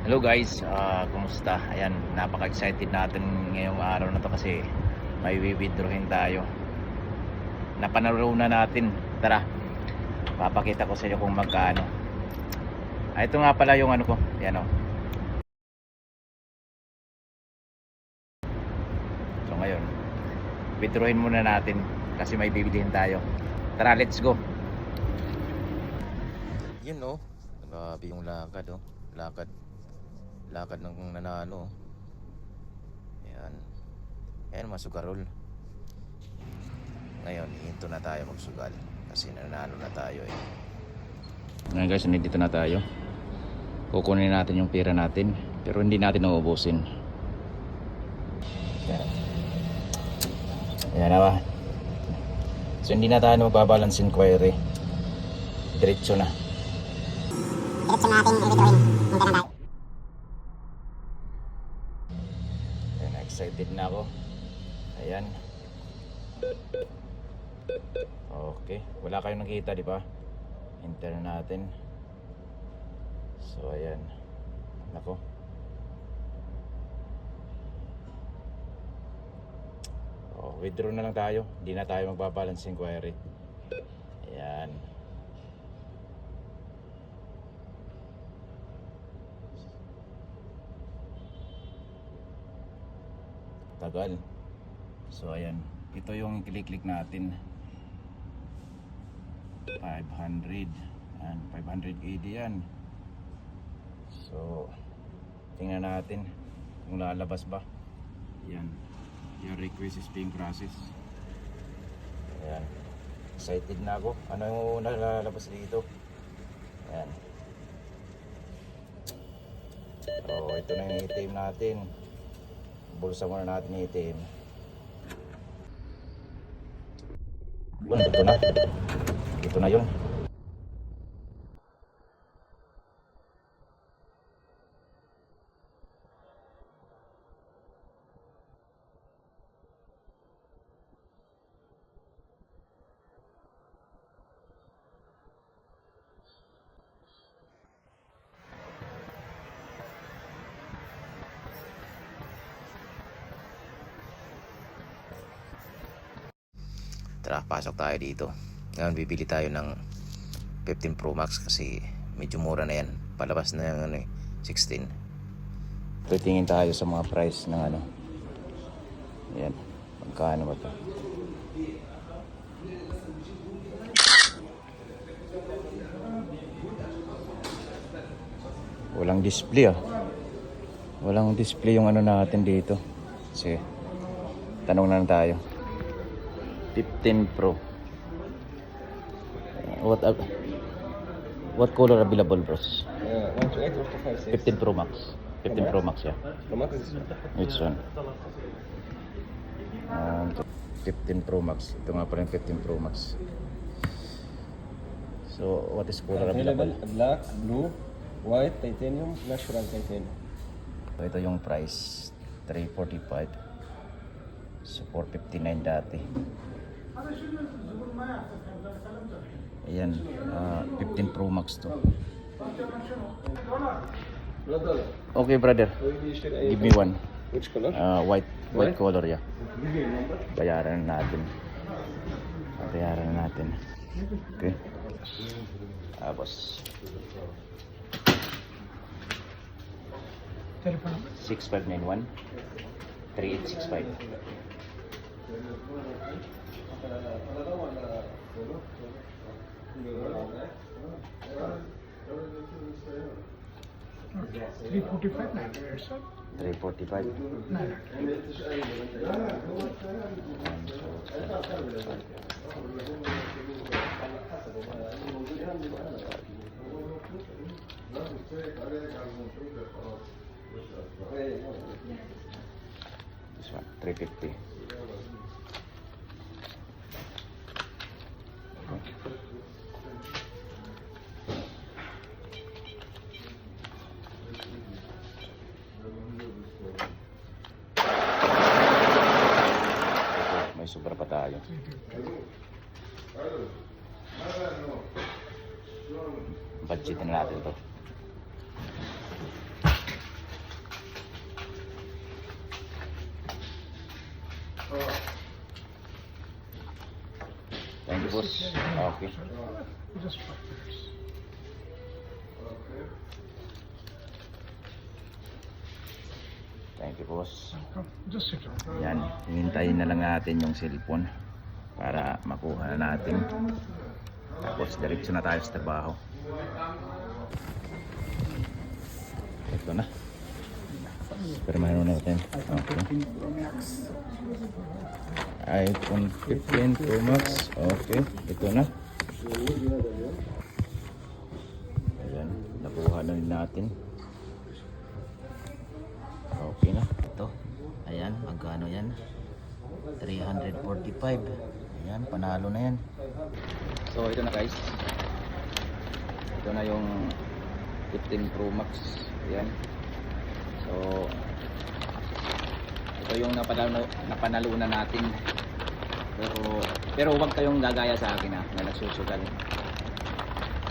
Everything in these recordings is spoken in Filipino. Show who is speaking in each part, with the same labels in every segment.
Speaker 1: Hello guys, kumusta? Ayan, napaka-excited natin ngayong araw na to kasi may withdrawin tayo. Napanaro na natin. Tara, papakita ko sa inyo kung magkano. Ito nga pala yung ano ko. Ayan o. So ngayon, withdrawin muna natin kasi may bibilihin tayo. Tara, let's go. Yun o. Grabe yung lakad o. Lakad ng nanalo. Ayan. Ayan, masugarol. Ngayon, hinto na tayo magsugal kasi nanalo na tayo eh. Ngayon guys, nandito na tayo. Kukunin natin yung pera natin pero hindi natin nauubusin. Ayan. Ayan na ba? So hindi na tayo magbabalance inquiry. Diretso na.
Speaker 2: Diretso natin i-withdrawin. Hindi na tayo.
Speaker 1: Excited na ako. Ayan. Okay, wala kayong nakita, di ba? Enter natin. So ayan. Nako. Withdraw na lang tayo. Hindi na tayo magbabalance inquiry. Ayan. Tagal. So ayan, ito yung click natin. 500 and 580 yan. So tingnan natin kung lalabas ba. Yan. Your request is being processed. Ayan. Excited na ako. Ano yung lalabas dito? Ayan. So ito na yung ATM natin. Bulsa muna natin i-ATM. Ito na. Ito na yun. Tara, pasok tayo dito. Ngayon bibili tayo ng 15 Pro Max kasi medyo mura na yan. Palabas na yung ano, 16. Titingin tayo sa mga price ng ano. Ayan. Magkano ba ito? Walang display ah. Walang display yung ano natin dito. Sige. Tanong na lang tayo. 15 Pro. What color available, bros?
Speaker 3: 128 or 256?
Speaker 1: 15 Pro Max. 15 Pro Max, yeah.
Speaker 3: Pro Max is
Speaker 1: Which one? 15 Pro Max. Ito nga pala yung 15 Pro Max. So, what is color available?
Speaker 3: black, blue, white, titanium, natural titanium.
Speaker 1: So, ito yung price. 345. So, 459 dati. Ayan, 15 Pro Max to. Okay, brother. Give me one.
Speaker 3: Which color?
Speaker 1: White color, yeah. Bayaran natin. Bayaran natin. Okay. Boss. 6591 3865. $345. This one, 350. May sobra pa tayo. Budget na natin to. Thank you, boss. Okay.
Speaker 4: Just 5 minutes.
Speaker 1: Thank you, boss.
Speaker 4: Come, just sit down.
Speaker 1: Yan, hihintayin na lang natin yung cellphone para makuha na natin. Tapos diretso na tayo sa trabaho. Ito na. Permahan muna natin. Okay. iPhone 15 Pro Max. Okay, ito na. Ayan, nakuha na rin natin. Okay na. Ito. Ayan, magkano yan? 345. Ayan, panalo na yan. So, ito na guys. Ito na yung 15 Pro Max. Ayan. So, ito yung napanalunan natin. Pero huwag kayong gagaya sa akin na nagsusugal.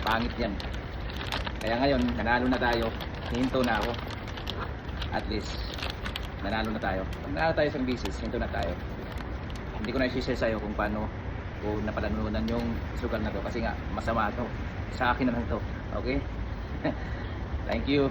Speaker 1: Pangit yan. Kaya ngayon, nanalo na tayo. Hinto na ako. At least, nanalo na tayo. Pag nanalo tayo sa business, hinto na tayo. Hindi ko na i-share sa'yo kung paano ko napanalunan yung sugal na to. Kasi nga, masama to. Sa akin na lang to. Okay? Thank you.